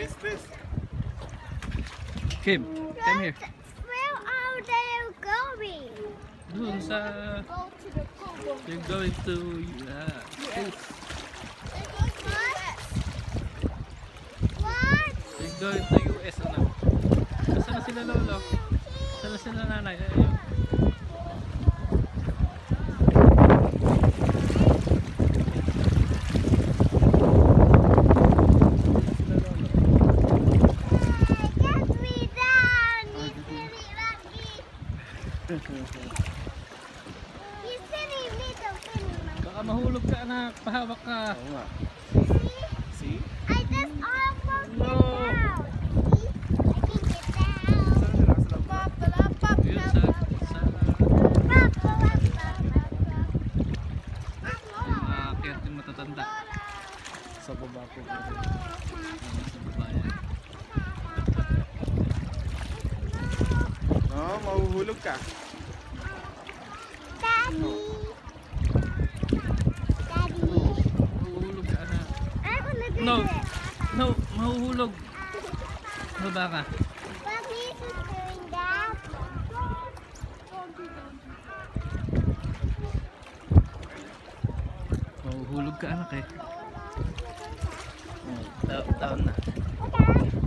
This. Kim, come here. Where are they going? Dun sa... Go to the pool. You're going to... States. What? You're going to US, ano? Saan na sila lolo? Saan na sila nanay? Ayun. Get me down! You silly monkey! You silly little silly monkey. Baka mahulog ka, anak. Pahawak ka. Oo nga. See? See? I just almost No. get down. See? I can get down. Saan sila? Sa loob ba? Yun sa... Aakyat yung matatanda. Sa baba po. Sa babayan. Oo, mahuhulog ka. Daddy. Daddy. Mahuhulog ka, anak. I wanna do No. this. No, mahuhulog. Baba ka. Daddy is doing that. Mahuhulog ka, anak eh. Down na. Okay.